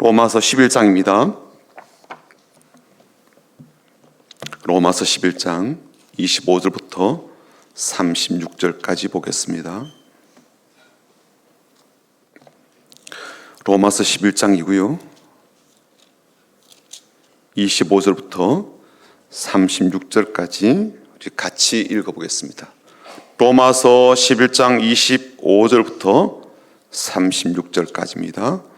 로마서 11장입니다. 로마서 11장 25절부터 36절까지 보겠습니다. 로마서 11장이고요. 25절부터 36절까지 같이 읽어보겠습니다. 로마서 11장 25절부터 36절까지입니다.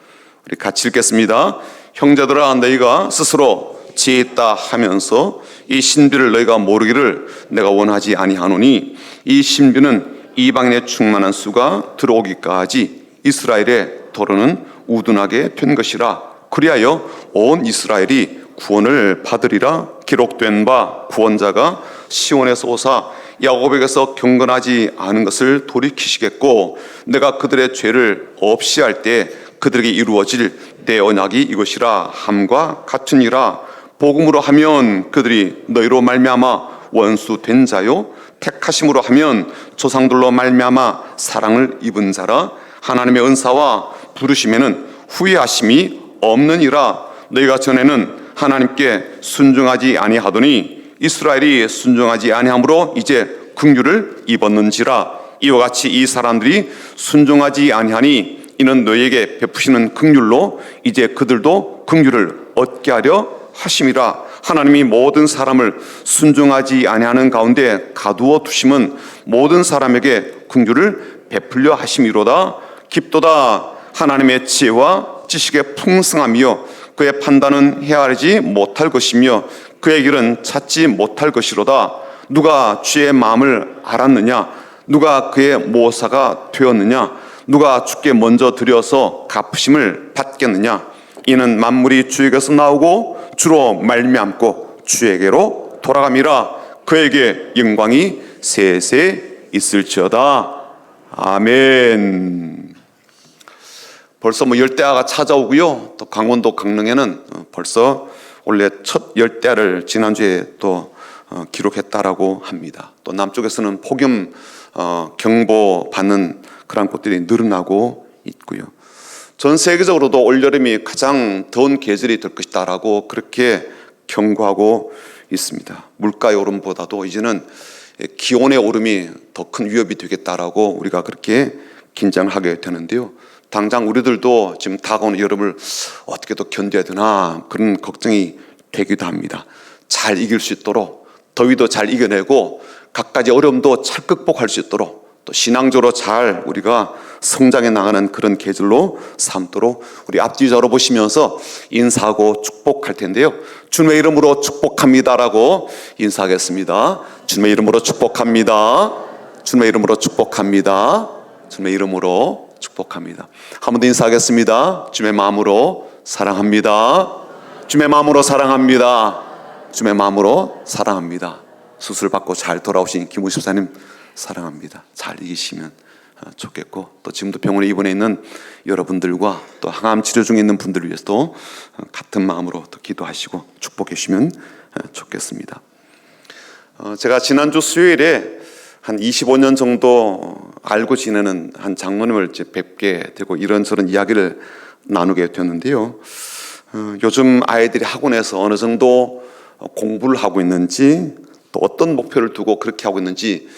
우리 같이 읽겠습니다. 형제들아, 너희가 스스로 지혜 있다 하면서 이 신비를 너희가 모르기를 내가 원하지 아니하노니, 이 신비는 이방인의 충만한 수가 들어오기까지 이스라엘의 도로는 우둔하게 된 것이라. 그리하여 온 이스라엘이 구원을 받으리라. 기록된 바 구원자가 시온에서 오사 야곱에게서 경건하지 않은 것을 돌이키시겠고, 내가 그들의 죄를 없이 할 때 그들에게 이루어질 내 언약이 이것이라 함과 같으니라. 복음으로 하면 그들이 너희로 말미암아 원수 된 자요, 택하심으로 하면 조상들로 말미암아 사랑을 입은 자라. 하나님의 은사와 부르심에는 후회하심이 없느니라. 너희가 전에는 하나님께 순종하지 아니하더니 이스라엘이 순종하지 아니함으로 이제 긍휼을 입었는지라. 이와 같이 이 사람들이 순종하지 아니하니 이는 너희에게 베푸시는 긍휼로 이제 그들도 긍휼을 얻게 하려 하심이라. 하나님이 모든 사람을 순종하지 아니하는 가운데 가두어 두심은 모든 사람에게 긍휼을 베풀려 하심이로다. 깊도다. 하나님의 지혜와 지식의 풍성함이요, 그의 판단은 헤아리지 못할 것이며 그의 길은 찾지 못할 것이로다. 누가 주의 마음을 알았느냐? 누가 그의 모사가 되었느냐? 누가 주께 먼저 드려서 갚으심을 받겠느냐? 이는 만물이 주에게서 나오고 주로 말미암고 주에게로 돌아감이라. 그에게 영광이 세세 있을지어다. 아멘. 벌써 열대야가 찾아오고요. 또 강원도 강릉에는 벌써 원래 첫 열대야를 지난주에 또 기록했다라고 합니다. 또 남쪽에서는 폭염 경보 받는 그런 곳들이 늘어나고 있고요. 전 세계적으로도 올여름이 가장 더운 계절이 될 것이다라고 그렇게 경고하고 있습니다. 물가의 오름보다도 이제는 기온의 오름이 더 큰 위협이 되겠다라고 우리가 그렇게 긴장하게 되는데요. 당장 우리들도 지금 다가오는 여름을 어떻게 더 견뎌야 되나 그런 걱정이 되기도 합니다. 잘 이길 수 있도록, 더위도 잘 이겨내고 갖가지 어려움도 잘 극복할 수 있도록, 또 신앙적으로 잘 우리가 성장해 나가는 그런 계절로 삼도록 우리 앞뒤자로 보시면서 인사하고 축복할 텐데요. 주님의 이름으로 축복합니다라고 인사하겠습니다. 주님의 이름으로 축복합니다. 주님의 이름으로 축복합니다. 주님의 이름으로 축복합니다. 한 번 더 인사하겠습니다. 주님의 마음으로 사랑합니다. 주님의 마음으로 사랑합니다. 주님의 마음으로 사랑합니다. 수술 받고 잘 돌아오신 김우 집사님 사랑합니다. 잘 이기시면 좋겠고, 또 지금도 병원에 입원해 있는 여러분들과 또 항암 치료 중에 있는 분들을 위해서도 같은 마음으로 또 기도하시고 축복해 주시면 좋겠습니다. 제가 지난주 수요일에 한 25년 정도 알고 지내는 한 장로님을 뵙게 되고 이런저런 이야기를 나누게 되었는데요. 요즘 아이들이 학원에서 어느 정도 공부를 하고 있는지, 또 어떤 목표를 두고 그렇게 하고 있는지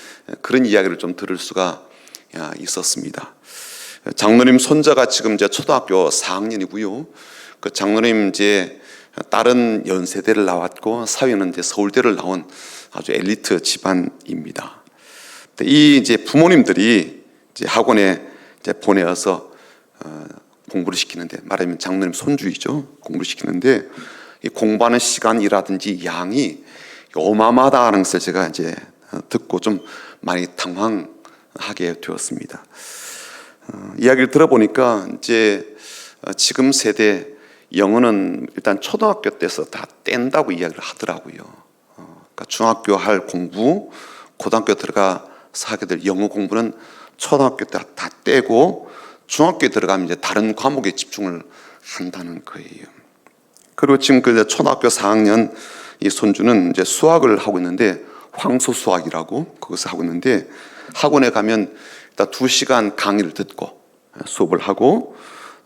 그런 이야기를 좀 들을 수가 있었습니다. 장로님 손자가 지금 이제 초등학교 4학년이고요. 그 장로님 이제 다른 연세대를 나왔고 사위는 이제 서울대를 나온 아주 엘리트 집안입니다. 이 이제 부모님들이 이제 학원에 이제 보내어서 공부를 시키는데, 말하면 장로님 손주이죠. 공부를 시키는데 이 공부하는 시간이라든지 양이 어마어마하다는 것을 제가 이제 듣고 좀 많이 당황하게 되었습니다. 이야기를 들어보니까 이제 지금 세대 영어는 일단 초등학교 때서 다 뗀다고 이야기를 하더라고요. 그러니까 중학교 할 공부, 고등학교 들어가서 하게 될 영어 공부는 초등학교 때 다 떼고 중학교에 들어가면 이제 다른 과목에 집중을 한다는 거예요. 그리고 지금 그 초등학교 4학년 이 손주는 이제 수학을 하고 있는데, 황소 수학이라고 그것을 하고 있는데, 학원에 가면 일단 2시간 강의를 듣고 수업을 하고,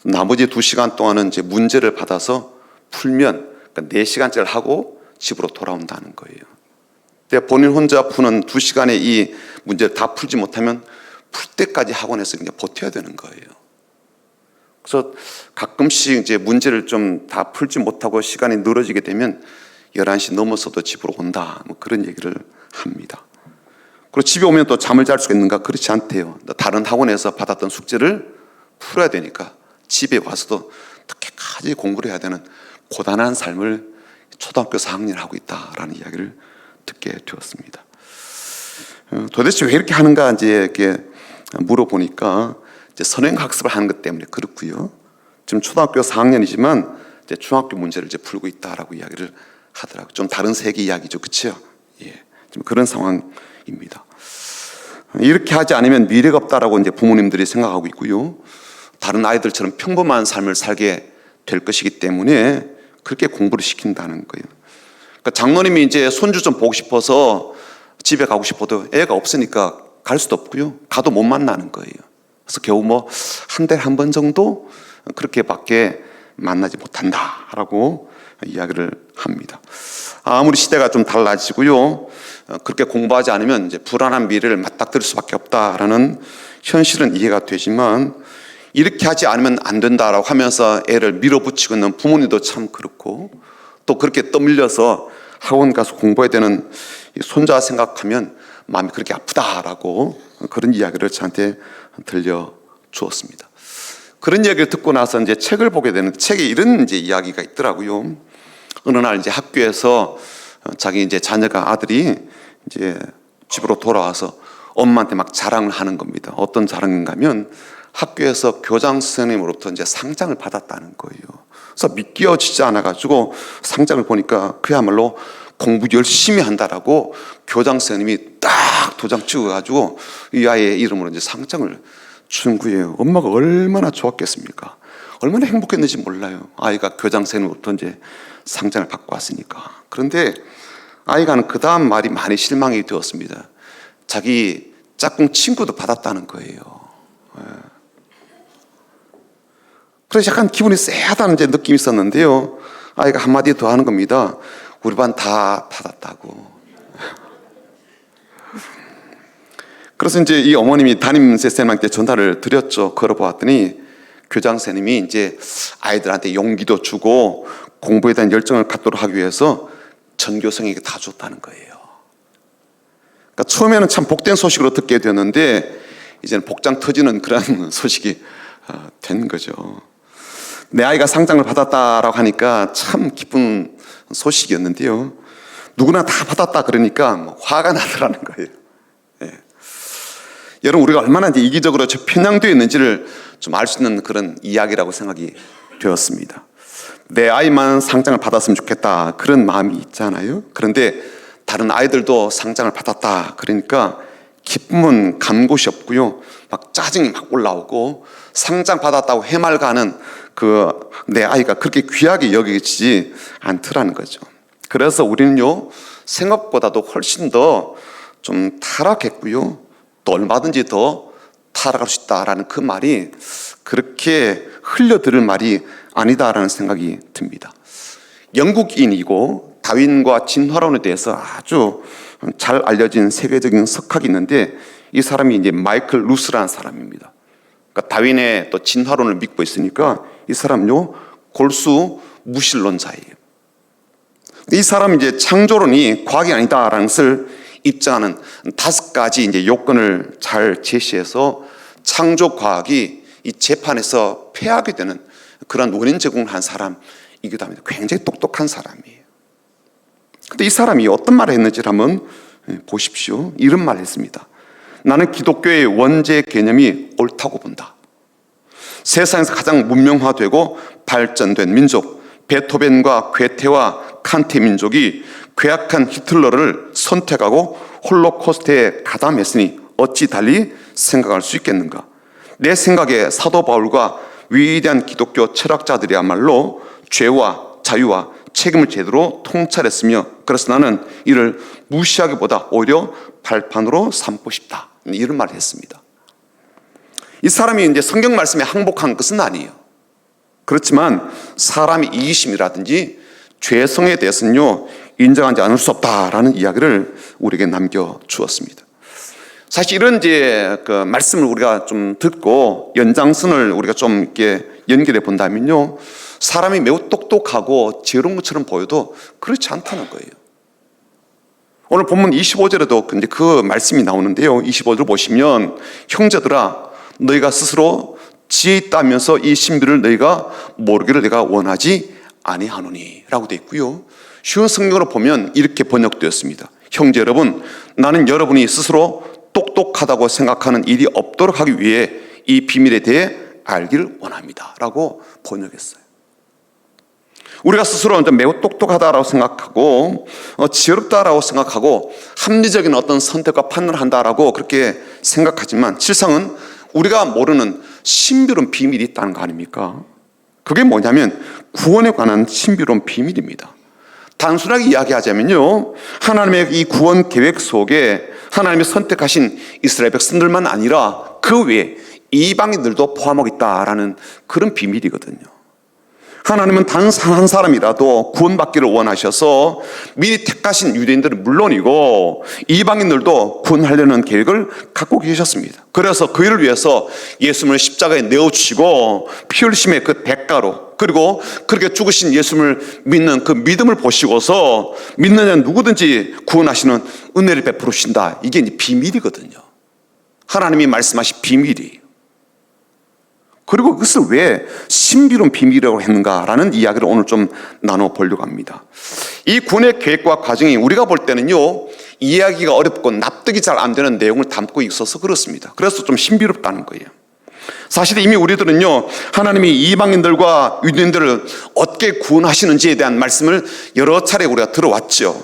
나머지 2시간 동안은 이제 문제를 받아서 풀면 그러니까 4시간째를 하고 집으로 돌아온다는 거예요. 근데 본인 혼자 푸는 2시간의 이 문제를 다 풀지 못하면 풀 때까지 학원에서 그냥 버텨야 되는 거예요. 그래서 가끔씩 이제 문제를 좀 다 풀지 못하고 시간이 늘어지게 되면 11시 넘어서도 집으로 온다. 뭐 그런 얘기를 합니다. 그리고 집에 오면 또 잠을 잘 수가 있는가? 그렇지 않대요. 다른 학원에서 받았던 숙제를 풀어야 되니까 집에 와서도 그렇게까지 공부를 해야 되는 고단한 삶을 초등학교 4학년 하고 있다라는 이야기를 듣게 되었습니다. 도대체 왜 이렇게 하는가 이제 이렇게 물어보니까 이제 선행학습을 하는 것 때문에 그렇고요. 지금 초등학교 4학년이지만 이제 중학교 문제를 이제 풀고 있다라고 이야기를 하더라고요. 좀 다른 세계 이야기죠, 그렇죠? 예, 좀 그런 상황입니다. 이렇게 하지 않으면 미래가 없다라고 이제 부모님들이 생각하고 있고요. 다른 아이들처럼 평범한 삶을 살게 될 것이기 때문에 그렇게 공부를 시킨다는 거예요. 그러니까 장로님이 이제 손주 좀 보고 싶어서 집에 가고 싶어도 애가 없으니까 갈 수도 없고요. 가도 못 만나는 거예요. 그래서 겨우 뭐 한 달에 한 번 정도 그렇게밖에 만나지 못한다라고 이야기를 합니다. 아무리 시대가 좀 달라지고요. 그렇게 공부하지 않으면 이제 불안한 미래를 맞닥뜨릴 수밖에 없다라는 현실은 이해가 되지만 이렇게 하지 않으면 안 된다라고 하면서 애를 밀어붙이고 있는 부모님도 참 그렇고 또 그렇게 떠밀려서 학원 가서 공부해야 되는 손자 생각하면 마음이 그렇게 아프다라고 그런 이야기를 저한테 들려주었습니다. 그런 이야기를 듣고 나서 이제 책을 보게 되는데 책에 이런 이제 이야기가 있더라고요. 어느 날 이제 학교에서 자기 이제 자녀가 아들이 이제 집으로 돌아와서 엄마한테 막 자랑을 하는 겁니다. 어떤 자랑인가 하면 학교에서 교장 선생님으로부터 이제 상장을 받았다는 거예요. 그래서 믿겨지지 않아가지고 상장을 보니까 그야말로 공부 열심히 한다라고 교장 선생님이 딱 도장 찍어가지고 이 아이의 이름으로 이제 상장을 준 거예요. 엄마가 얼마나 좋았겠습니까? 얼마나 행복했는지 몰라요. 아이가 교장 선생님으로부터 이제 상장을 받고 왔으니까. 그런데 아이가 하는 그 다음 말이 많이 실망이 되었습니다. 자기 짝꿍 친구도 받았다는 거예요. 그래서 약간 기분이 쎄하다는 이제 느낌이 있었는데요. 아이가 한마디 더 하는 겁니다. 우리 반 다 받았다고. 그래서 이제 이 어머님이 담임 선생님한테 전화를 드렸죠. 걸어보았더니 교장 선생님이 이제 아이들한테 용기도 주고 공부에 대한 열정을 갖도록 하기 위해서 전교생에게 다 줬다는 거예요. 그러니까 처음에는 참 복된 소식으로 듣게 되었는데 이제는 복장 터지는 그런 소식이 된 거죠. 내 아이가 상장을 받았다라고 하니까 참 기쁜 소식이었는데요. 누구나 다 받았다 그러니까 화가 나더라는 거예요. 예. 여러분 우리가 얼마나 이제 이기적으로 편향되어 있는지를 좀 알 수 있는 그런 이야기라고 생각이 되었습니다. 내 아이만 상장을 받았으면 좋겠다 그런 마음이 있잖아요. 그런데 다른 아이들도 상장을 받았다 그러니까 기쁨은 간 곳이 없고요. 막 짜증이 막 올라오고 상장 받았다고 해말가는 그 내 아이가 그렇게 귀하게 여기지 않더라는 거죠. 그래서 우리는요 생각보다도 훨씬 더 좀 타락했고요. 또 얼마든지 더 타락할 수 있다라는 그 말이 그렇게 흘려들을 말이 아니다라는 생각이 듭니다. 영국인이고 다윈과 진화론에 대해서 아주 잘 알려진 세계적인 석학이 있는데 이 사람이 이제 마이클 루스라는 사람입니다. 그러니까 다윈의 또 진화론을 믿고 있으니까 이 사람요 골수 무신론자예요. 이 사람이 이제 창조론이 과학이 아니다라는 것을 입증하는 5가지 이제 요건을 잘 제시해서 창조 과학이 이 재판에서 패하게 되는 그런 원인 제공을 한 사람이기도 합니다. 굉장히 똑똑한 사람이에요. 근데 이 사람이 어떤 말을 했는지를 한번 보십시오. 이런 말을 했습니다. 나는 기독교의 원죄 개념이 옳다고 본다. 세상에서 가장 문명화되고 발전된 민족 베토벤과 괴테와 칸트 민족이 괴악한 히틀러를 선택하고 홀로코스트에 가담했으니 어찌 달리 생각할 수 있겠는가. 내 생각에 사도 바울과 위대한 기독교 철학자들이야말로 죄와 자유와 책임을 제대로 통찰했으며 그래서 나는 이를 무시하기보다 오히려 발판으로 삼고 싶다. 이런 말을 했습니다. 이 사람이 이제 성경 말씀에 항복한 것은 아니에요. 그렇지만 사람의 이기심이라든지 죄성에 대해서는요, 인정하지 않을 수 없다라는 이야기를 우리에게 남겨주었습니다. 사실 이런 그 말씀을 우리가 좀 듣고 연장선을 우리가 좀 이렇게 연결해 본다면요, 사람이 매우 똑똑하고 지혜로운 것처럼 보여도 그렇지 않다는 거예요. 오늘 본문 25절에도 근데 그 말씀이 나오는데요, 25절 보시면 형제들아 너희가 스스로 지혜 있다면서 이 신비를 너희가 모르기를 내가 원하지 아니하노니 라고 되어 있고요, 쉬운 성경으로 보면 이렇게 번역되었습니다. 형제 여러분, 나는 여러분이 스스로 똑똑하다고 생각하는 일이 없도록 하기 위해 이 비밀에 대해 알기를 원합니다 라고 번역했어요. 우리가 스스로 매우 똑똑하다라고 생각하고 지혜롭다라고 생각하고 합리적인 어떤 선택과 판단을 한다라고 그렇게 생각하지만 실상은 우리가 모르는 신비로운 비밀이 있다는 거 아닙니까? 그게 뭐냐면 구원에 관한 신비로운 비밀입니다. 단순하게 이야기하자면요, 하나님의 이 구원 계획 속에 하나님이 선택하신 이스라엘 백성들만 아니라 그 외에 이방인들도 포함하고 있다라는 그런 비밀이거든요. 하나님은 단 한 사람이라도 구원받기를 원하셔서 미리 택하신 유대인들은 물론이고 이방인들도 구원하려는 계획을 갖고 계셨습니다. 그래서 그 일을 위해서 예수님을 십자가에 내어주시고 피 흘리심의 그 대가로, 그리고 그렇게 죽으신 예수님을 믿는 그 믿음을 보시고서 믿는 자는 누구든지 구원하시는 은혜를 베푸신다. 이게 이제 비밀이거든요. 하나님이 말씀하신 비밀이에요. 그리고 그것을 왜 신비로운 비밀이라고 했는가라는 이야기를 오늘 좀 나눠보려고 합니다. 이 구원의 계획과 과정이 우리가 볼 때는요, 이해하기가 어렵고 납득이 잘 안 되는 내용을 담고 있어서 그렇습니다. 그래서 좀 신비롭다는 거예요. 사실 이미 우리들은요, 하나님이 이방인들과 유대인들을 어떻게 구원하시는지에 대한 말씀을 여러 차례 우리가 들어왔죠.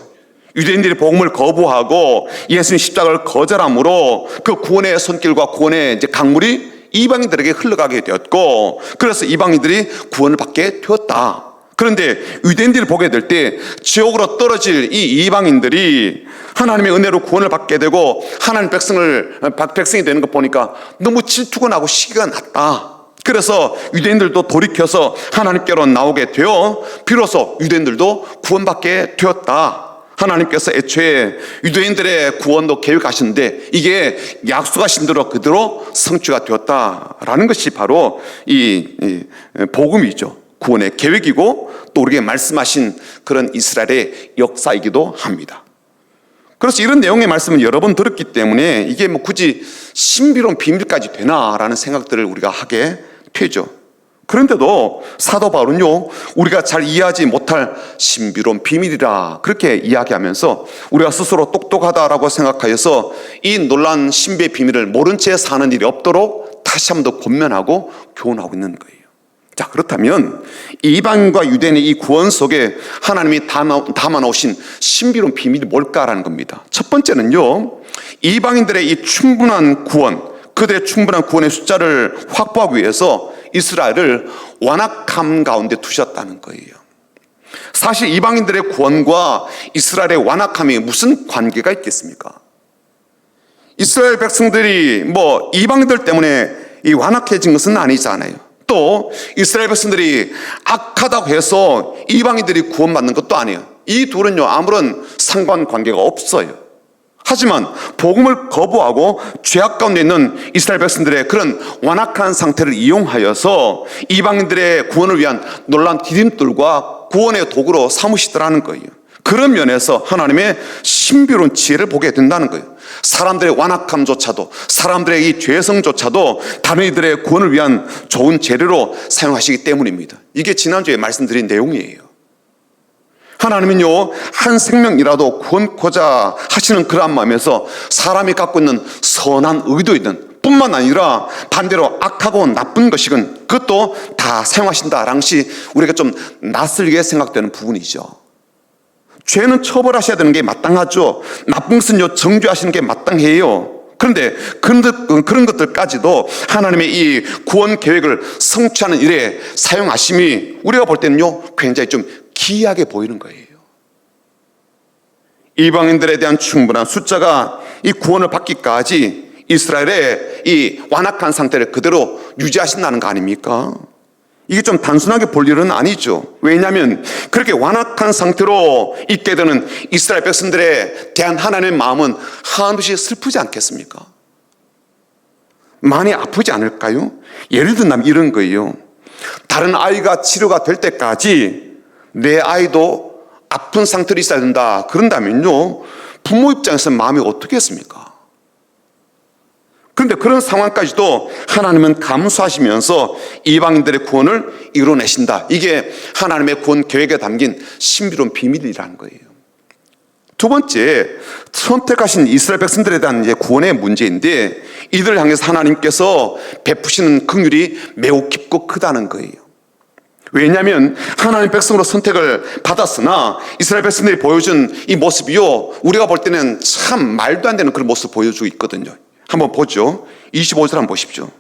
유대인들이 복음을 거부하고 예수님 십자가를 거절함으로 그 구원의 손길과 구원의 강물이 이방인들에게 흘러가게 되었고, 그래서 이방인들이 구원을 받게 되었다. 그런데 유대인들이 보게 될 때 지옥으로 떨어질 이 이방인들이 하나님의 은혜로 구원을 받게 되고 하나님 백성이 되는 거 보니까 너무 질투가 나고 시기가 났다. 그래서 유대인들도 돌이켜서 하나님께로 나오게 되어 비로소 유대인들도 구원받게 되었다. 하나님께서 애초에 유대인들의 구원도 계획하셨는데 이게 약속하신 대로 그대로 성취가 되었다라는 것이 바로 이 복음이죠. 구원의 계획이고 또 우리에게 말씀하신 그런 이스라엘의 역사이기도 합니다. 그래서 이런 내용의 말씀을 여러 번 들었기 때문에 이게 굳이 신비로운 비밀까지 되나라는 생각들을 우리가 하게 되죠. 그런데도 사도 바울은요, 우리가 잘 이해하지 못할 신비로운 비밀이라 그렇게 이야기하면서 우리가 스스로 똑똑하다라고 생각하여서 이 놀라운 신비의 비밀을 모른 채 사는 일이 없도록 다시 한 번 더 권면하고 교훈하고 있는 거예요. 자, 그렇다면 이방인과 유대인의 이 구원 속에 하나님이 담아놓으신 신비로운 비밀이 뭘까라는 겁니다. 첫 번째는요, 이방인들의 이 충분한 구원, 그들의 충분한 구원의 숫자를 확보하기 위해서 이스라엘을 완악함 가운데 두셨다는 거예요. 사실 이방인들의 구원과 이스라엘의 완악함이 무슨 관계가 있겠습니까? 이스라엘 백성들이 이방인들 때문에 이 완악해진 것은 아니잖아요. 또 이스라엘 백성들이 악하다고 해서 이방인들이 구원받는 것도 아니에요. 이 둘은요, 아무런 상관관계가 없어요. 하지만 복음을 거부하고 죄악 가운데 있는 이스라엘 백성들의 그런 완악한 상태를 이용하여서 이방인들의 구원을 위한 놀라운 디딤돌과 구원의 도구로 삼으시더라는 거예요. 그런 면에서 하나님의 신비로운 지혜를 보게 된다는 거예요. 사람들의 완악함조차도, 사람들의 이 죄성조차도 다른 이들의 구원을 위한 좋은 재료로 사용하시기 때문입니다. 이게 지난주에 말씀드린 내용이에요. 하나님은요, 한 생명이라도 구원코자 하시는 그러한 마음에서 사람이 갖고 있는 선한 의도이든 뿐만 아니라 반대로 악하고 나쁜 것이건 그것도 다 사용하신다라는 것이 우리가 좀 낯설게 생각되는 부분이죠. 죄는 처벌하셔야 되는 게 마땅하죠. 나쁜 것은요, 정죄하시는 게 마땅해요. 그런데 그런 것들까지도 하나님의 이 구원 계획을 성취하는 일에 사용하심이 우리가 볼 때는요, 굉장히 좀 기이하게 보이는 거예요. 이방인들에 대한 충분한 숫자가 이 구원을 받기까지 이스라엘의 이 완악한 상태를 그대로 유지하신다는 거 아닙니까? 이게 좀 단순하게 볼 일은 아니죠. 왜냐하면 그렇게 완악한 상태로 있게 되는 이스라엘 백성들에 대한 하나님의 마음은 한없이 슬프지 않겠습니까? 많이 아프지 않을까요? 예를 들면 이런 거예요. 다른 아이가 치료가 될 때까지 내 아이도 아픈 상태로 있어야 된다. 그런다면요, 부모 입장에서 마음이 어떻겠습니까? 그런데 그런 상황까지도 하나님은 감수하시면서 이방인들의 구원을 이뤄내신다. 이게 하나님의 구원 계획에 담긴 신비로운 비밀이라는 거예요. 두 번째, 선택하신 이스라엘 백성들에 대한 이제 구원의 문제인데, 이들을 향해서 하나님께서 베푸시는 긍휼이 매우 깊고 크다는 거예요. 왜냐하면 하나님 백성으로 선택을 받았으나 이스라엘 백성들이 보여준 이 모습이요, 우리가 볼 때는 참 말도 안 되는 그런 모습을 보여주고 있거든요. 한번 보죠. 25절 한번 보십시오.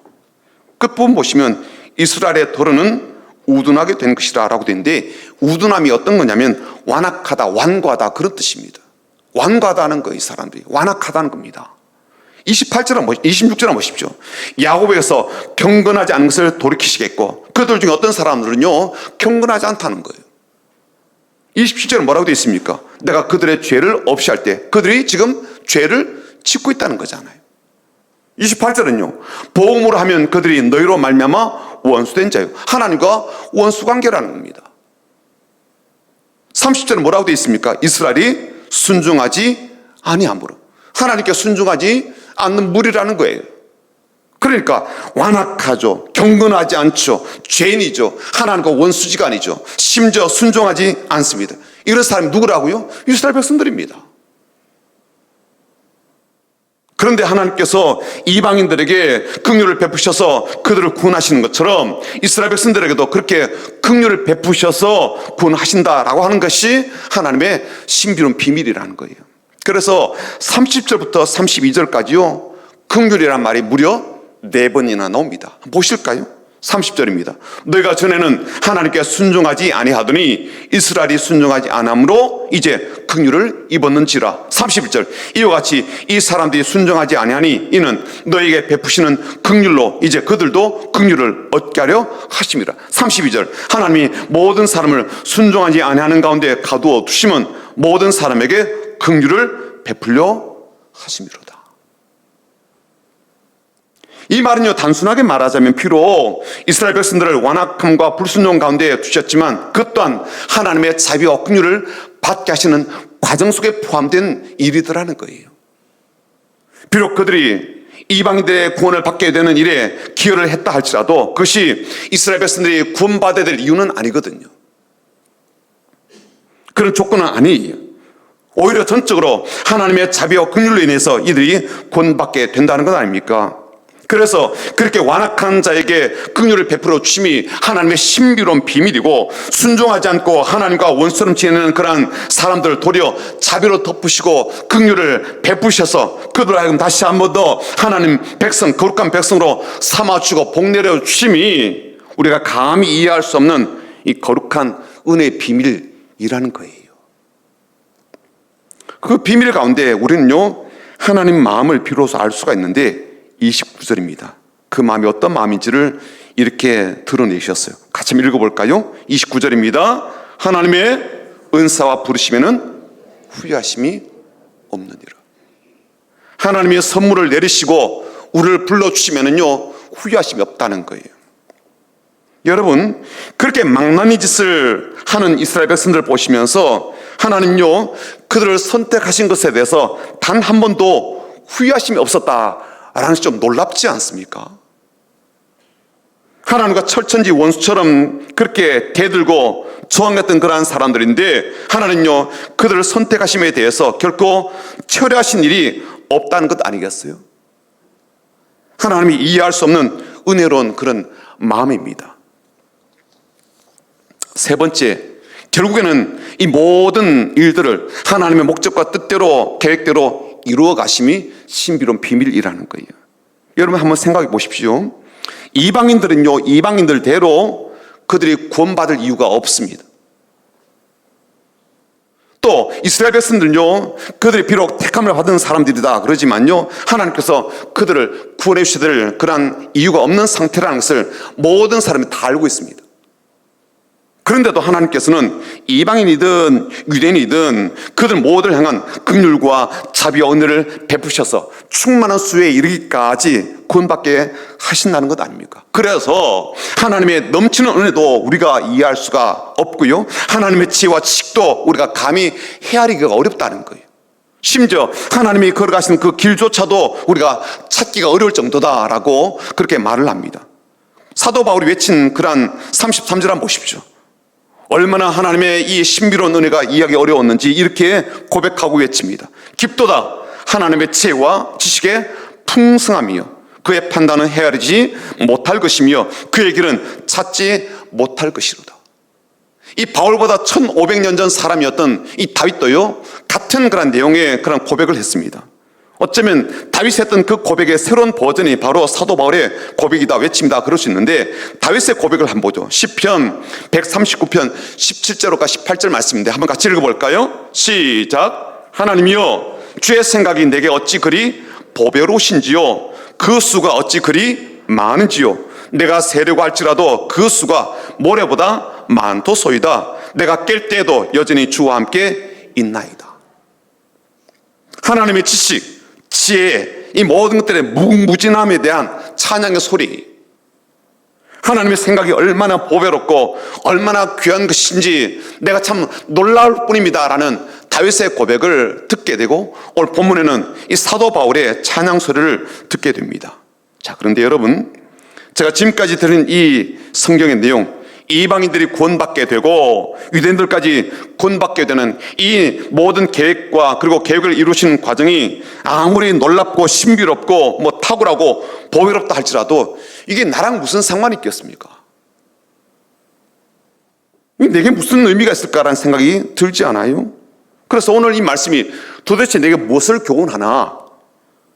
끝부분 보시면 이스라엘의 도로는 우둔하게 된 것이라 라고 되는데, 우둔함이 어떤 거냐면 완악하다, 완고하다, 그런 뜻입니다. 완고하다는 거예요. 이 사람들이 완악하다는 겁니다. 26절 한번 보십시오. 야곱에서 경건하지 않은 것을 돌이키시겠고, 그들 중에 어떤 사람들은요 경건하지 않다는 거예요. 27절은 뭐라고 되어 있습니까? 내가 그들의 죄를 없이 할 때 그들이 지금 죄를 짓고 있다는 거잖아요. 28절은요, 보응으로 하면 그들이 너희로 말미암아 원수된 자요, 하나님과 원수 관계라는 겁니다. 30절은 뭐라고 되어 있습니까? 이스라엘이 순종하지 아니함으로, 하나님께 순종하지 않는 무리라는 거예요. 그러니까 완악하죠, 경건하지 않죠, 죄인이죠, 하나님과 원수지간이죠, 심지어 순종하지 않습니다. 이런 사람이 누구라고요? 이스라엘 백성들입니다. 그런데 하나님께서 이방인들에게 긍휼을 베푸셔서 그들을 구원하시는 것처럼 이스라엘 백성들에게도 그렇게 긍휼을 베푸셔서 구원하신다라고 하는 것이 하나님의 신비로운 비밀이라는 거예요. 그래서 30절부터 32절까지요, 긍휼이란 말이 무려 4번이나 나옵니다. 보실까요? 30절입니다. 너희가 전에는 하나님께 순종하지 아니하더니 이스라엘이 순종하지 않으므로 이제 긍휼을 입었는지라. 31절, 이와 같이 이 사람들이 순종하지 아니하니 이는 너희에게 베푸시는 긍휼로 이제 그들도 긍휼을 얻게 하려 하심이라. 32절, 하나님이 모든 사람을 순종하지 아니하는 가운데 가두어 두시면 모든 사람에게 긍휼을 베풀려 하심이로다. 이 말은요, 단순하게 말하자면 비록 이스라엘 백성들을 완악함과 불순종 가운데 두셨지만 그 또한 하나님의 자비와 긍휼을 받게 하시는 과정 속에 포함된 일이더라는 거예요. 비록 그들이 이방인들의 구원을 받게 되는 일에 기여를 했다 할지라도 그것이 이스라엘 백성들이 구원받아야 될 이유는 아니거든요. 그런 조건은 아니에요. 오히려 전적으로 하나님의 자비와 긍휼로 인해서 이들이 구원받게 된다는 것 아닙니까? 그래서 그렇게 완악한 자에게 긍휼을 베풀어 주심이 하나님의 신비로운 비밀이고, 순종하지 않고 하나님과 원수처럼 지내는 그러한 사람들을 도리어 자비로 덮으시고 긍휼을 베푸셔서 그들 하여금 다시 한 번 더 하나님 백성, 거룩한 백성으로 삼아주고 복내려 주심이 우리가 감히 이해할 수 없는 이 거룩한 은혜의 비밀이라는 거예요. 그 비밀 가운데 우리는요, 하나님 마음을 비로소 알 수가 있는데 29절입니다. 그 마음이 어떤 마음인지를 이렇게 드러내셨어요. 같이 한번 읽어볼까요? 29절입니다. 하나님의 은사와 부르심에는 후회하심이 없느니라. 하나님의 선물을 내리시고 우리를 불러주시면은요, 후회하심이 없다는 거예요. 여러분, 그렇게 망나니 짓을 하는 이스라엘 백성들을 보시면서 하나님요, 그들을 선택하신 것에 대해서 단 한 번도 후회하심이 없었다 라는 것이 좀 놀랍지 않습니까? 하나님과 철천지 원수처럼 그렇게 대들고 저항했던 그러한 사람들인데 하나님요, 그들을 선택하심에 대해서 결코 철회하신 일이 없다는 것 아니겠어요? 하나님이 이해할 수 없는 은혜로운 그런 마음입니다. 세 번째, 결국에는 이 모든 일들을 하나님의 목적과 뜻대로 계획대로 이루어 가심이 신비로운 비밀이라는 거예요. 여러분 한번 생각해 보십시오. 이방인들은요, 이방인들대로 그들이 구원받을 이유가 없습니다. 또 이스라엘 백성들은요, 그들이 비록 택함을 받은 사람들이다 그러지만요, 하나님께서 그들을 구원해 주셔야 될 그러한 이유가 없는 상태라는 것을 모든 사람이 다 알고 있습니다. 그런데도 하나님께서는 이방인이든 유대인이든 그들 모두를 향한 긍휼과 자비와 은혜를 베푸셔서 충만한 수에 이르기까지 구원받게 하신다는 것 아닙니까? 그래서 하나님의 넘치는 은혜도 우리가 이해할 수가 없고요, 하나님의 지혜와 지식도 우리가 감히 헤아리기가 어렵다는 거예요. 심지어 하나님이 걸어가신 그 길조차도 우리가 찾기가 어려울 정도다라고 그렇게 말을 합니다. 사도 바울이 외친 그러한 33절 한번 보십시오. 얼마나 하나님의 이 신비로운 은혜가 이해하기 어려웠는지 이렇게 고백하고 외칩니다. 깊도다 하나님의 지혜와 지식의 풍성함이요, 그의 판단은 헤아리지 못할 것이며 그의 길은 찾지 못할 것이로다. 이 바울보다 1500년 전 사람이었던 이 다윗도요, 같은 그런 내용의 그런 고백을 했습니다. 어쩌면 다윗이 했던 그 고백의 새로운 버전이 바로 사도 바울의 고백이다, 외칩니다, 그럴 수 있는데, 다윗의 고백을 한번 보죠. 시편 139편 17절과 18절 말씀인데 한번 같이 읽어볼까요? 시작. 하나님이여, 주의 생각이 내게 어찌 그리 보배로우신지요, 그 수가 어찌 그리 많은지요. 내가 세려고 할지라도 그 수가 모래보다 많도소이다. 내가 깰 때에도 여전히 주와 함께 있나이다. 하나님의 지식, 지혜, 이 모든 것들의 무궁무진함에 대한 찬양의 소리, 하나님의 생각이 얼마나 보배롭고 얼마나 귀한 것인지 내가 참 놀라울 뿐입니다 라는 다윗의 고백을 듣게 되고, 오늘 본문에는 이 사도 바울의 찬양 소리를 듣게 됩니다. 자, 그런데 여러분, 제가 지금까지 들은 이 성경의 내용, 이방인들이 구원받게 되고 유대인들까지 구원받게 되는 이 모든 계획과 그리고 계획을 이루시는 과정이 아무리 놀랍고 신비롭고 뭐 탁월하고 보배롭다 할지라도 이게 나랑 무슨 상관이 있겠습니까? 내게 무슨 의미가 있을까라는 생각이 들지 않아요? 그래서 오늘 이 말씀이 도대체 내게 무엇을 교훈하나,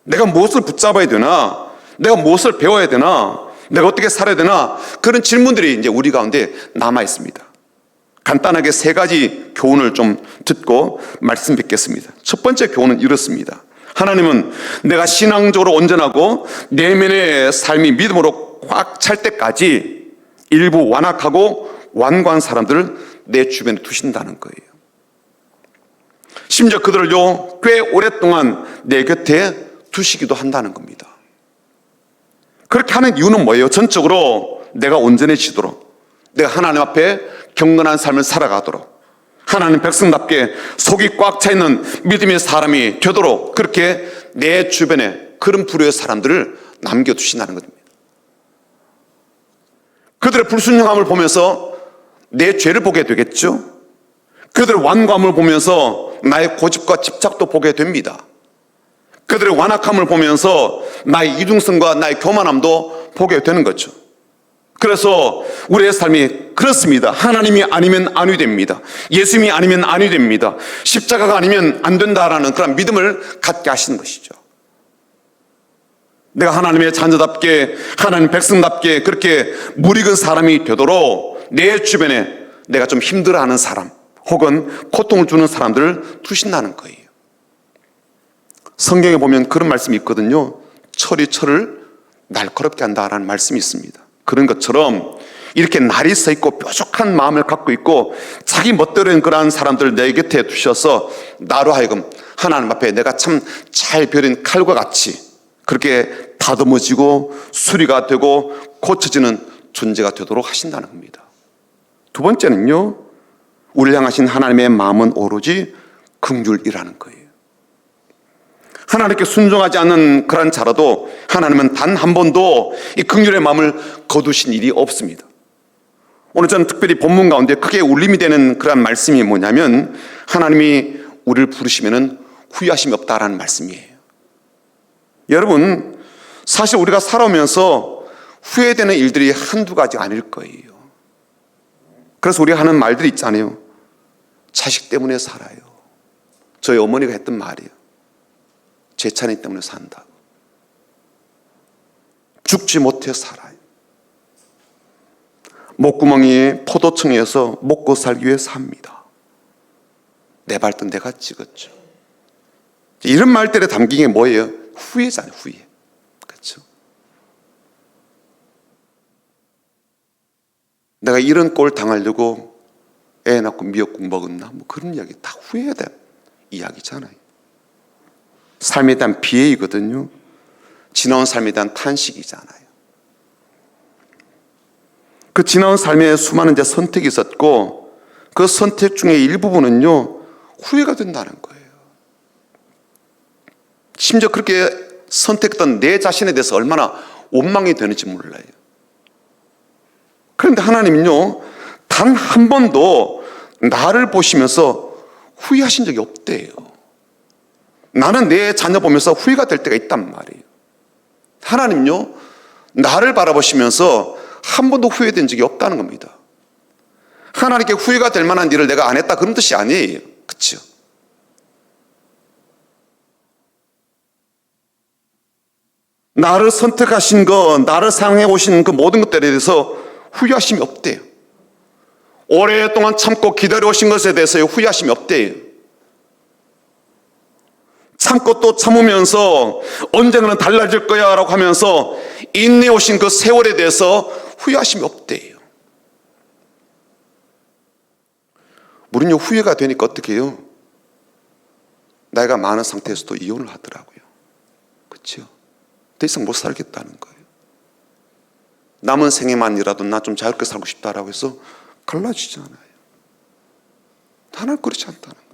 내가 무엇을 붙잡아야 되나, 내가 무엇을 배워야 되나, 내가 어떻게 살아야 되나, 그런 질문들이 이제 우리 가운데 남아 있습니다. 간단하게 세 가지 교훈을 좀 듣고 말씀 뵙겠습니다. 첫 번째 교훈은 이렇습니다. 하나님은 내가 신앙적으로 온전하고 내면의 삶이 믿음으로 꽉 찰 때까지 일부 완악하고 완고한 사람들을 내 주변에 두신다는 거예요. 심지어 그들을요, 꽤 오랫동안 내 곁에 두시기도 한다는 겁니다. 그렇게 하는 이유는 뭐예요? 전적으로 내가 온전해지도록, 내가 하나님 앞에 경건한 삶을 살아가도록, 하나님 백성답게 속이 꽉 차 있는 믿음의 사람이 되도록 그렇게 내 주변에 그런 부류의 사람들을 남겨두신다는 겁니다. 그들의 불순종함을 보면서 내 죄를 보게 되겠죠. 그들의 완고함을 보면서 나의 고집과 집착도 보게 됩니다. 그들의 완악함을 보면서 나의 이중성과 나의 교만함도 보게 되는 거죠. 그래서 우리의 삶이 그렇습니다. 하나님이 아니면 아니 됩니다. 예수님이 아니면 아니 됩니다. 십자가가 아니면 안 된다라는 그런 믿음을 갖게 하시는 것이죠. 내가 하나님의 자녀답게, 하나님 백성답게 그렇게 무익은 사람이 되도록 내 주변에 내가 좀 힘들어하는 사람 혹은 고통을 주는 사람들을 두신다는 거예요. 성경에 보면 그런 말씀이 있거든요. 철이 철을 날카롭게 한다라는 말씀이 있습니다. 그런 것처럼 이렇게 날이 서 있고 뾰족한 마음을 갖고 있고 자기 멋대로 된 그러한 사람들을 내 곁에 두셔서 나로 하여금 하나님 앞에 내가 참 잘 벼린 칼과 같이 그렇게 다듬어지고 수리가 되고 고쳐지는 존재가 되도록 하신다는 겁니다. 두 번째는요, 우리를 향하신 하나님의 마음은 오로지 긍휼이라는 거예요. 하나님께 순종하지 않는 그런 자라도 하나님은 단 한 번도 이 긍휼의 마음을 거두신 일이 없습니다. 오늘 저는 특별히 본문 가운데 크게 울림이 되는 그런 말씀이 뭐냐면, 하나님이 우리를 부르시면 후회하심이 없다라는 말씀이에요. 여러분, 사실 우리가 살아오면서 후회되는 일들이 한두 가지 아닐 거예요. 그래서 우리가 하는 말들이 있잖아요. 자식 때문에 살아요. 저희 어머니가 했던 말이에요. 제 차례 때문에 산다. 죽지 못해 살아요. 목구멍이 포도청에서 먹고 살기 위해 삽니다. 내 발등 내가 찍었죠. 이런 말들에 담긴 게 뭐예요? 후회잖아요, 후회. 그렇죠? 내가 이런 꼴 당하려고 애 낳고 미역국 먹었나? 뭐 그런 이야기 다 후회에 대한 이야기잖아요. 삶에 대한 비애이거든요. 지나온 삶에 대한 탄식이잖아요. 그 지나온 삶에 수많은 이제 선택이 있었고 그 선택 중에 일부분은요 후회가 된다는 거예요. 심지어 그렇게 선택했던 내 자신에 대해서 얼마나 원망이 되는지 몰라요. 그런데 하나님은요 단 한 번도 나를 보시면서 후회하신 적이 없대요. 나는 내 자녀 보면서 후회가 될 때가 있단 말이에요. 하나님은요 나를 바라보시면서 한 번도 후회된 적이 없다는 겁니다. 하나님께 후회가 될 만한 일을 내가 안 했다 그런 뜻이 아니에요. 그렇죠? 나를 선택하신 것, 나를 사용해 오신 그 모든 것들에 대해서 후회하심이 없대요. 오랫동안 참고 기다려 오신 것에 대해서 후회하심이 없대요. 참고 또 참으면서 언젠가는 달라질 거야 라고 하면서 인내해 오신 그 세월에 대해서 후회하심이 없대요. 우리는 후회가 되니까 어떻게 해요? 나이가 많은 상태에서도 이혼을 하더라고요. 그렇죠? 더 이상 못 살겠다는 거예요. 남은 생애만이라도 나 좀 자유롭게 살고 싶다라고 해서 갈라지잖아요. 하나는 그렇지 않다는 거예요.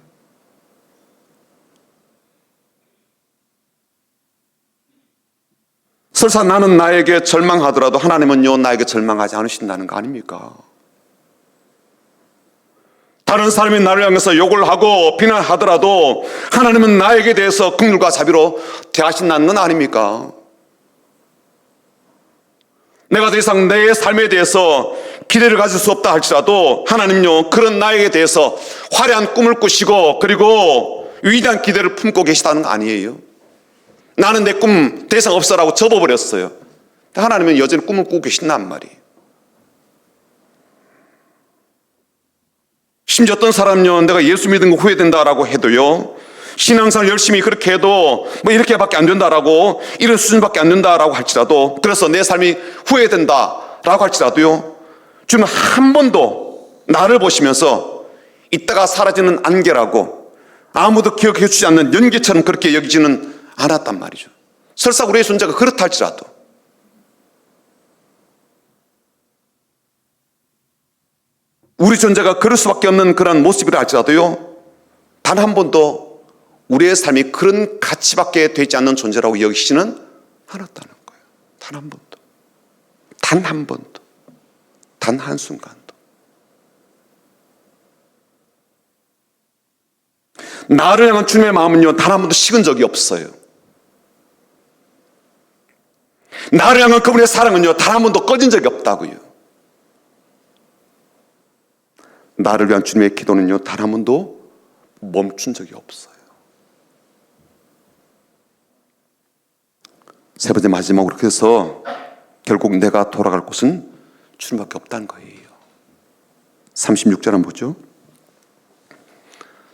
설사 나는 나에게 절망하더라도 하나님은요 나에게 절망하지 않으신다는 거 아닙니까? 다른 사람이 나를 향해서 욕을 하고 비난하더라도 하나님은 나에게 대해서 긍휼과 자비로 대하신다는 건 아닙니까? 내가 더 이상 내 삶에 대해서 기대를 가질 수 없다 할지라도 하나님은요 그런 나에게 대해서 화려한 꿈을 꾸시고 그리고 위대한 기대를 품고 계시다는 거 아니에요? 나는 내 꿈 더 이상 없어라고 접어버렸어요. 하나님은 여전히 꿈을 꾸고 계신단 말이에요. 심지어 어떤 사람은요 내가 예수 믿은 거 후회된다라고 해도요 신앙생활 열심히 그렇게 해도 뭐 이렇게밖에 안 된다라고 이런 수준밖에 안 된다라고 할지라도 그래서 내 삶이 후회된다라고 할지라도요 주님은 한 번도 나를 보시면서 이따가 사라지는 안개라고 아무도 기억해 주지 않는 연기처럼 그렇게 여기지는 않았단 말이죠. 설사 우리의 존재가 그렇다 할지라도 우리 존재가 그럴 수밖에 없는 그런 모습이라 할지라도요 단 한 번도 우리의 삶이 그런 가치밖에 되지 않는 존재라고 여기시지는 않았다는 거예요. 단 한 번도. 단 한 번도. 단 한순간도. 나를 향한 주님의 마음은요 단 한 번도 식은 적이 없어요. 나를 향한 그분의 사랑은요 단 한 번도 꺼진 적이 없다고요. 나를 위한 주님의 기도는요 단 한 번도 멈춘 적이 없어요. 세 번째 마지막으로 그래서 결국 내가 돌아갈 곳은 주님밖에 없다는 거예요. 36절은 뭐죠?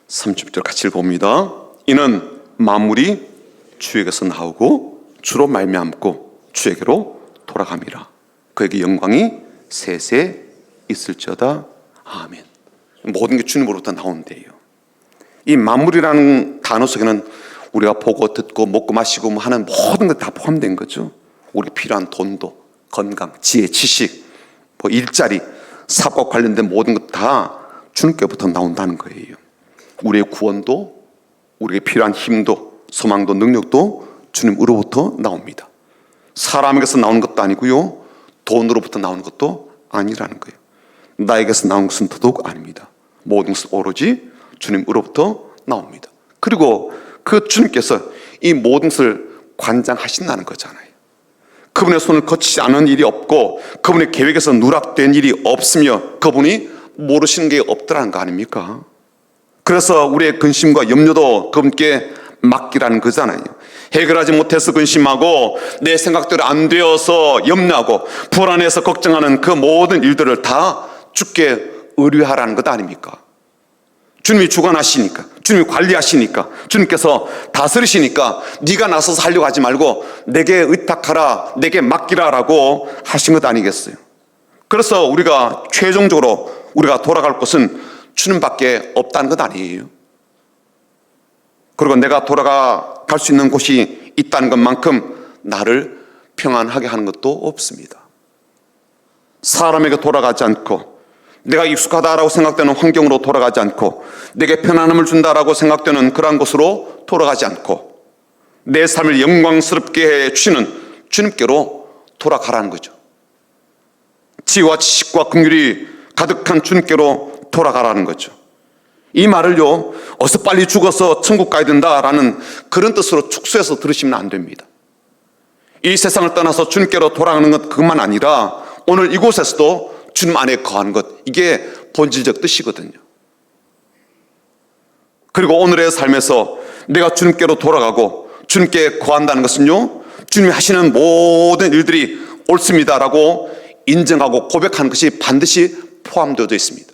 36절 같이 읽어봅니다. 이는 만물이 주에게서 나오고 주로 말미암고 주에게로 돌아감이라. 그에게 영광이 세세 있을지어다. 아멘. 모든 게 주님으로부터 나온대요. 이 만물이라는 단어 속에는 우리가 보고 듣고 먹고 마시고 하는 모든 것 다 포함된 거죠. 우리 필요한 돈도, 건강, 지혜, 지식, 뭐 일자리, 사업과 관련된 모든 것 다 주님께부터 나온다는 거예요. 우리의 구원도, 우리에게 필요한 힘도, 소망도, 능력도 주님으로부터 나옵니다. 사람에게서 나오는 것도 아니고요, 돈으로부터 나오는 것도 아니라는 거예요. 나에게서 나온 것은 더더욱 아닙니다. 모든 것은 오로지 주님으로부터 나옵니다. 그리고 그 주님께서 이 모든 것을 관장하신다는 거잖아요. 그분의 손을 거치지 않은 일이 없고 그분의 계획에서 누락된 일이 없으며 그분이 모르시는 게 없더라는 거 아닙니까? 그래서 우리의 근심과 염려도 그분께 맡기라는 거잖아요. 해결하지 못해서 근심하고 내 생각대로 안 되어서 염려하고 불안해서 걱정하는 그 모든 일들을 다 주께 의뢰하라는 것 아닙니까? 주님이 주관하시니까, 주님이 관리하시니까, 주님께서 다스리시니까 네가 나서서 하려고 하지 말고 내게 의탁하라, 내게 맡기라라고 하신 것 아니겠어요? 그래서 우리가 최종적으로 우리가 돌아갈 곳은 주님밖에 없다는 것 아니에요. 그리고 내가 돌아갈 수 있는 곳이 있다는 것만큼 나를 평안하게 하는 것도 없습니다. 사람에게 돌아가지 않고 내가 익숙하다라고 생각되는 환경으로 돌아가지 않고 내게 편안함을 준다라고 생각되는 그러한 곳으로 돌아가지 않고 내 삶을 영광스럽게 해주시는 주님께로 돌아가라는 거죠. 지혜와 지식과 긍휼이 가득한 주님께로 돌아가라는 거죠. 이 말을요, 어서 빨리 죽어서 천국 가야 된다라는 그런 뜻으로 축소해서 들으시면 안 됩니다. 이 세상을 떠나서 주님께로 돌아가는 것 그것만 아니라 오늘 이곳에서도 주님 안에 거하는 것, 이게 본질적 뜻이거든요. 그리고 오늘의 삶에서 내가 주님께로 돌아가고 주님께 거한다는 것은요, 주님이 하시는 모든 일들이 옳습니다라고 인정하고 고백하는 것이 반드시 포함되어 있습니다.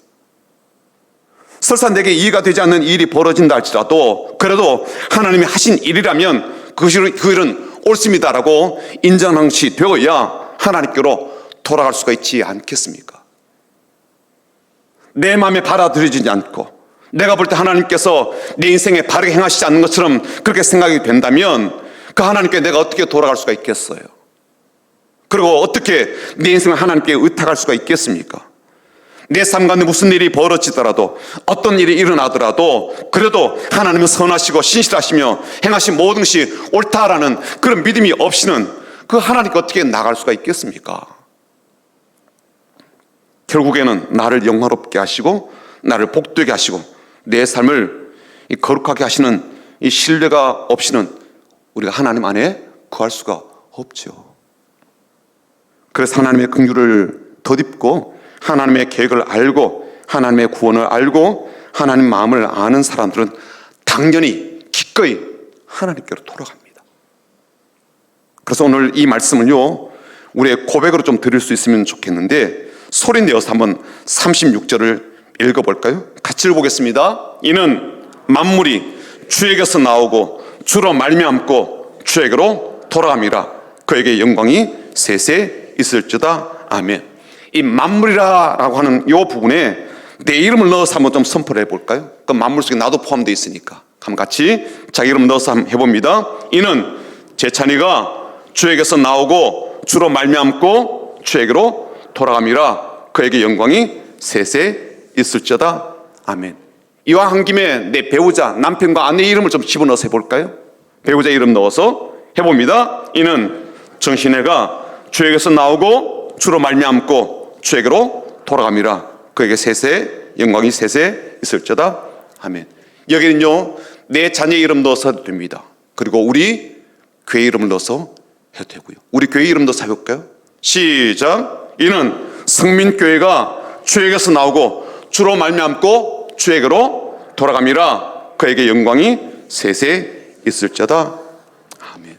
설사 내게 이해가 되지 않는 일이 벌어진다 할지라도 그래도 하나님이 하신 일이라면 그 일은 옳습니다라고 인정한 것이 되어야 하나님께로 돌아갈 수가 있지 않겠습니까? 내 마음에 받아들여지지 않고 내가 볼 때 하나님께서 내 인생에 바르게 행하시지 않는 것처럼 그렇게 생각이 된다면 그 하나님께 내가 어떻게 돌아갈 수가 있겠어요? 그리고 어떻게 내 인생을 하나님께 의탁할 수가 있겠습니까? 내 삶 가운데 무슨 일이 벌어지더라도 어떤 일이 일어나더라도 그래도 하나님은 선하시고 신실하시며 행하신 모든 것이 옳다라는 그런 믿음이 없이는 그 하나님께 어떻게 나갈 수가 있겠습니까? 결국에는 나를 영화롭게 하시고 나를 복되게 하시고 내 삶을 거룩하게 하시는 이 신뢰가 없이는 우리가 하나님 안에 거할 수가 없죠. 그래서 하나님의 긍휼을 덧입고 하나님의 계획을 알고 하나님의 구원을 알고 하나님 마음을 아는 사람들은 당연히 기꺼이 하나님께로 돌아갑니다. 그래서 오늘 이 말씀은요, 우리의 고백으로 좀 드릴 수 있으면 좋겠는데 소리 내어서 한번 36절을 읽어볼까요? 같이 읽어보겠습니다. 이는 만물이 주에게서 나오고 주로 말미암고 주에게로 돌아갑니다. 그에게 영광이 세세 있을지어다. 아멘. 이 만물이라고 하는 이 부분에 내 이름을 넣어서 한번 좀 선포를 해볼까요? 그 만물 속에 나도 포함되어 있으니까 한번 같이 자기 이름 넣어서 한번 해봅니다. 이는 제 찬이가 주에게서 나오고 주로 말미암고 주에게로 돌아갑니다. 그에게 영광이 세세 있을지어다. 아멘. 이와 한 김에 내 배우자 남편과 아내의 이름을 좀 집어넣어서 해볼까요? 배우자 이름 넣어서 해봅니다. 이는 정신애가 주에게서 나오고 주로 말미암고 주에게로 돌아갑니다. 그에게 세세 영광이 세세 있을지어다. 아멘. 여기는요, 내 자녀의 이름 넣어서 해도 됩니다. 그리고 우리 교회 이름을 넣어서 해도 되고요. 우리 교회 이름 넣어서 해볼까요? 시작. 이는 성민교회가 주에게서 나오고 주로 말미암고 주에게로 돌아갑니다. 그에게 영광이 세세 있을지어다. 아멘.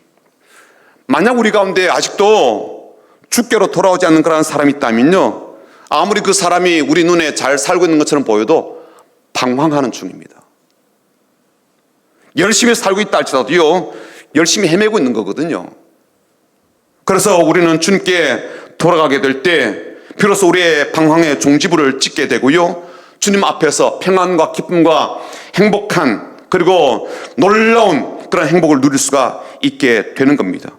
만약 우리 가운데 아직도 주께로 돌아오지 않는 그런 사람이 있다면요, 아무리 그 사람이 우리 눈에 잘 살고 있는 것처럼 보여도 방황하는 중입니다. 열심히 살고 있다 할지라도요, 열심히 헤매고 있는 거거든요. 그래서 우리는 주님께 돌아가게 될 때 비로소 우리의 방황의 종지부를 찍게 되고요, 주님 앞에서 평안과 기쁨과 행복한 그리고 놀라운 그런 행복을 누릴 수가 있게 되는 겁니다.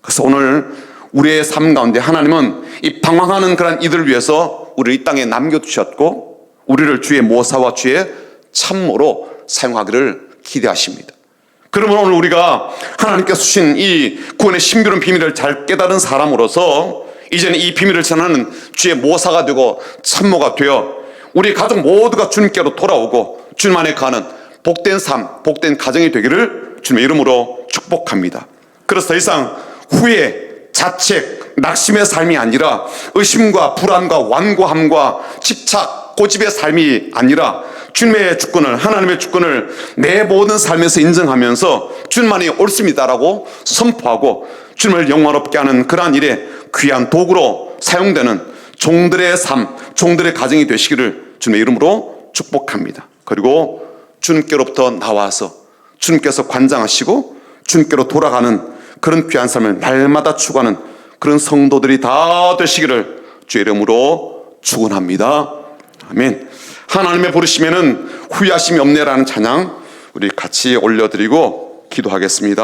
그래서 오늘 우리의 삶 가운데 하나님은 이 방황하는 그런 이들을 위해서 우리를 이 땅에 남겨두셨고 우리를 주의 모사와 주의 참모로 사용하기를 기대하십니다. 그러면 오늘 우리가 하나님께서 주신 이 구원의 신비로운 비밀을 잘 깨달은 사람으로서 이제는 이 비밀을 전하는 주의 모사가 되고 참모가 되어 우리 가족 모두가 주님께로 돌아오고 주님 안에 가는 복된 삶, 복된 가정이 되기를 주님의 이름으로 축복합니다. 그래서 더 이상 후회, 자책, 낙심의 삶이 아니라 의심과 불안과 완고함과 집착, 고집의 삶이 아니라 주님의 주권을, 하나님의 주권을 내 모든 삶에서 인정하면서 주님만이 옳습니다라고 선포하고 주님을 영광롭게 하는 그러한 일에 귀한 도구로 사용되는 종들의 삶, 종들의 가정이 되시기를 주님의 이름으로 축복합니다. 그리고 주님께로부터 나와서 주님께서 관장하시고 주님께로 돌아가는 그런 귀한 삶을 날마다 추구하는 그런 성도들이 다 되시기를 주의 이름으로 축원합니다. 아멘. 하나님의 부르심에는 후회하심이 없네라는 찬양 우리 같이 올려드리고 기도하겠습니다.